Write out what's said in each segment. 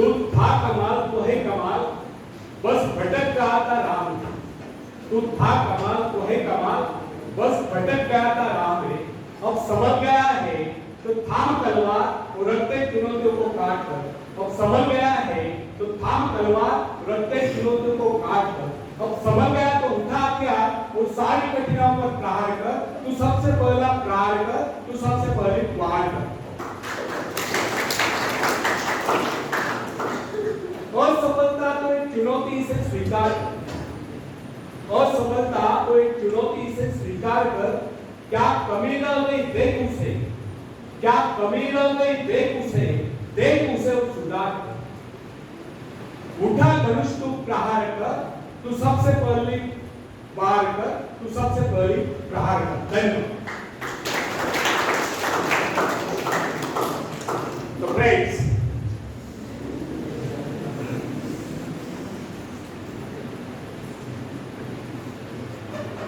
तू था कमाल तो है कमाल, बस भटक गया था राह में। तू था कमाल तो है कमाल, बस भटक गया था राह में। अब समझ गया है तो थाम तलवार और रखते चुनौतियों को काट कर। अब समझ गया है तो थाम तलवार रखते चुनौतियों को काट कर। अब समझ गया तो उठा हथियार और सारी कठिनाइयों पर प्रहार कर। तू सबसे पहला प्रहार कर, तू सबसे पहले वार कर। असफलता तो एक चुनौती से स्वीकार कर। असफलता तो एक चुनौती से स्वीकार कर। क्या कमी रह गई देख उसे, क्या कमी रह गई देख उसे, देख उसे सुधार कर। उठा धनुष तू प्रहार कर, तू सबसे पहले वार कर, तू सबसे पहले प्रहार कर। धन्यवाद। तो फ्रेंड्स,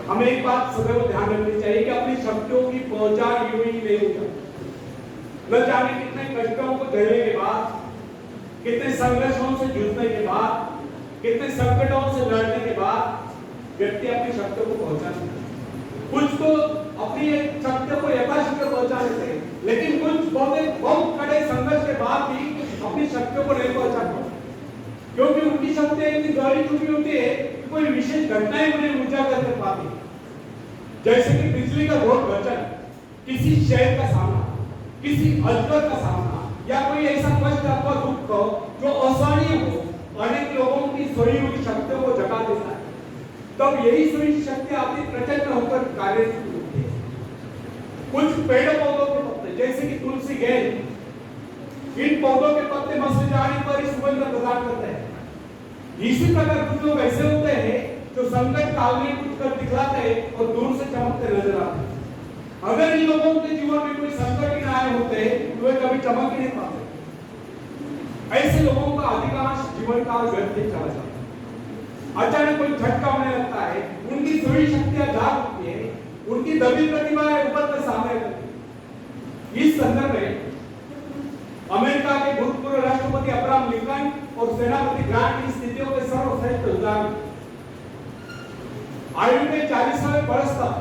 हमें एक बात सदैव ध्यान रखनी चाहिए कि अपनी शक्तियों की पहचान यूं ही नहीं हो जाती। न जाने कितने कष्टों को झेलने के बाद, कितने संघर्षों से जूझने के बाद, कितने संकटों से लड़ने के बाद व्यक्ति अपनी शक्तियों को पहचान लेता है। कुछ तो अपनी शक्तियों को यथाशक्ति पहचान लेते हैं, लेकिन कुछ बहुत कड़े संघर्ष के बाद भी अपनी शक्तियों को नहीं पहचान पाते, क्योंकि उनकी शक्तियां इतनी गहरी चुकी होती है कि कोई विशेष घटनाएं उन्हें उजागर कर पाती है। जैसे कि बिजली का बहुत गर्जन, किसी शहर का सामना, किसी अजगर का सामना, या कोई ऐसा कष्ट अथवा दुख हो जो असहनीय हो, अनेक लोगों की सोई हुई शक्तियों को जगा देता है। तब यही सोई शक्ति अपनी प्रचंड होकर कार्य करती है। कुछ पेड़ पौधों के पत्ते, जैसे कि तुलसी, गेंद, इन पौधों के पत्ते मसल जाने पर इस सुगंध प्रदान करते हैं। इसी प्रकार कुछ लोग ऐसे होते हैं जो संकट काल में कुछ कर दिखलाते हैं और दूर से चमकते नजर आते हैं। अगर इन लोगों के जीवन में कोई संकट ही ना आए होते तो वे कभी चमक ही नहीं पाते। ऐसे लोगों का अधिकांश जीवन काल व्यर्थ ही चला जाता है। अचानक कोई झटका होने लगता है, उनकी सोई शक्तियां जाग उठती है, उनकी दबी प्रतिभाएं उभर कर सामने आती है। इस संदर्भ में अमेरिका के भूतपूर्व राष्ट्रपति अब्राहम लिंकन और सेनापति ग्रांट की स्थितियों के सर्वश्रेष्ठ उदाहरण। आयु के 40वें वर्ष तक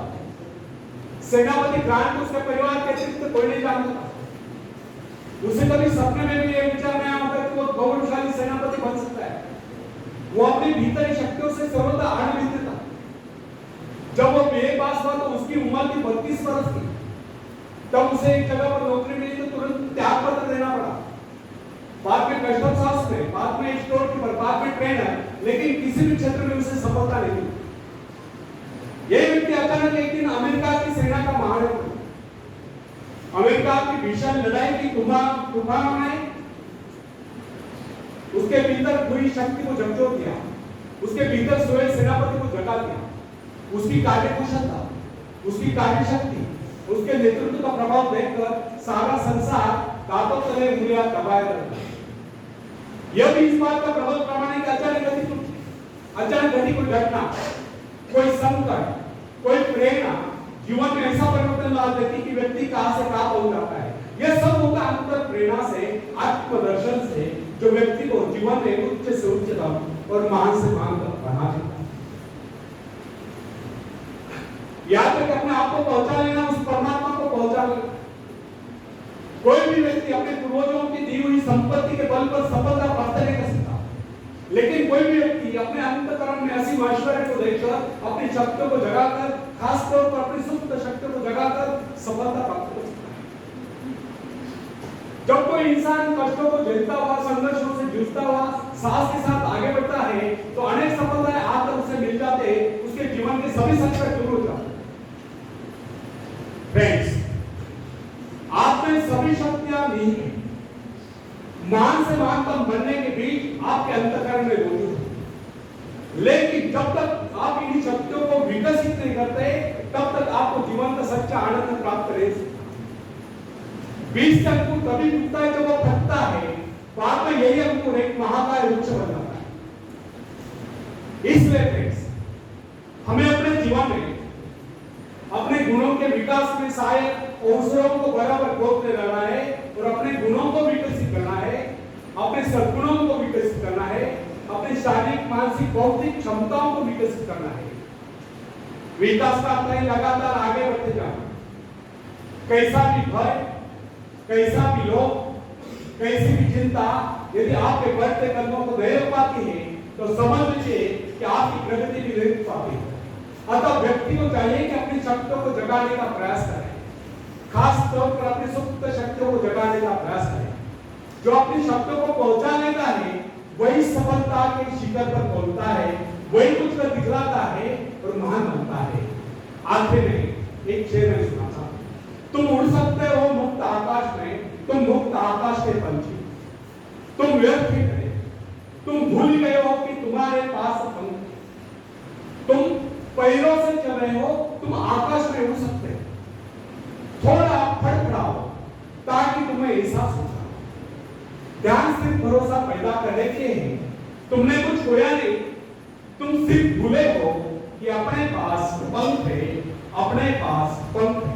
सेनापति ग्रांट उसके परिवार के अतिरिक्त कोई नहीं जानता था। उसे कभी सपने में भी ये विचार नहीं आता कि वो गौरवशाली सेनापति बन सकता है। वो अपनी भीतरी शक्तियों से सर्वदा आनंदित था। जब वो बीए पास हुआ तो उसकी उम्र थी 32 वर्ष की। तब उसे एक जगह पर नौकरी मिली तो तुरंत त्याग पत्र देना पड़ा। बाद में कस्टम हाउस में, बाद में स्टोर कीपर, बाद में ट्रेनर, लेकिन किसी भी क्षेत्र में उसे सफलता नहीं मिली। यह व्यक्ति अचानक एक दिन अमेरिका की सेना का महारथ बना। अमेरिका की भीषण लड़ाई की तूफानों ने उसके भीतर पूरी शक्ति को झकझोर दिया। उसके भीतर सोए सेनापति को जगा दिया। उसकी कार्यकुशलता, उसकी कार्यशक्ति, उसके नेतृत्व का प्रभाव देखकर सारा संसार दांतों तले उंगलियां दबाए रहता है। यह भी इस बात का प्रबल प्रमाण है कि अचानक घटी कोई घटना, कोई संकट, कोई प्रेरणा जीवन में ऐसा परिवर्तन ला देती कि व्यक्ति कहां से कहां पहुंच जाता है। यह सब होता अंतर प्रेरणा से, आत्मदर्शन से, जो व्यक्ति को जीवन में उच्च से उच्चतम और महान से महान तक बना देता है। याद रखें, अपने आप को पहुंचा लेना, उस परमात्मा को पहुंचा लेना। कोई भी व्यक्ति अपने पूर्वजों की दी हुई संपत्ति के बल पर सफलता प्राप्त नहीं कर सकता, लेकिन कोई भी व्यक्ति अपने अंतःकरण में असीम ऐश्वर्य को देखकर, अपनी शक्तियों को जगाकर, खास तौर पर अपनी सुप्त शक्तियों को जगाकर सफलता प्राप्त कर सकता है। जब कोई इंसान कष्टों को झेलता हुआ, संघर्षों से जूझता हुआ साहस के साथ आगे बढ़ता है तो अनेक सफलताएं आकर उसे मिल जाते हैं। उसके जीवन के सभी संकट दूर हो जाते हैं। फ्रेंड्स, आप में सभी शक्तियां नहीं है। महान से महानतम बनने के बीच आपके अंतःकरण में मौजूद है। लेकिन जब तक आप इन शक्तियों को विकसित नहीं करते, तब तक आपको जीवन का सच्चा आनंद प्राप्त नहीं सकता। बीज से अंकुर तभी उगता है जब वो फटता है। बाद में यही अंकुर एक महाकाय वृक्ष बन जाता है। इसलिए फ्रेंड्स, हमें अपने जीवन में अपने गुणों के विकास में सहायक अवसरों को बराबर खोजते रहना है और अपने गुणों को विकसित करना है, अपने सद्गुणों को शारीरिक, मानसिक, बौद्धिक क्षमताओं को विकसित करना है। विकास का अर्थ है लगातार आगे बढ़ते जाना। कैसा भी भय, कैसा भी लोभ, कैसी भी चिंता यदि आपके बढ़ते कदमों को नहीं रोक पाती है तो समझ लीजिए कि आपकी प्रगति भी नहीं रुक पाती है। अतः व्यक्ति को चाहिए कि अपनी शक्तियों को जगाने का प्रयास करें, खास तौर पर अपनी सुप्त शक्तियों को जगाने का प्रयास करें। जो अपनी शक्तियों को पहुंचा लेता है वही सफलता के शिखर पर पहुंचता है, वही कुछ कर दिखलाता है और महान बनता है। आखिर में एक शेर मैं सुनाता हूं। तुम उड़ सकते हो मुक्त आकाश में, तुम मुक्त आकाश के पंछी, तुम व्यर्थ ही गए, तुम भूल गए हो कि तुम्हारे पास पंख, तुम पैरों से चल रहे हो, तुम आकाश में उड़ सकते हो। थोड़ा फड़फड़ाओ ताकि तुम्हें एहसास हो। ध्यान सिर्फ भरोसा पैदा करने के हैं, तुमने कुछ खोया नहीं, तुम सिर्फ भूले हो कि अपने पास पंख है, अपने पास पंख है।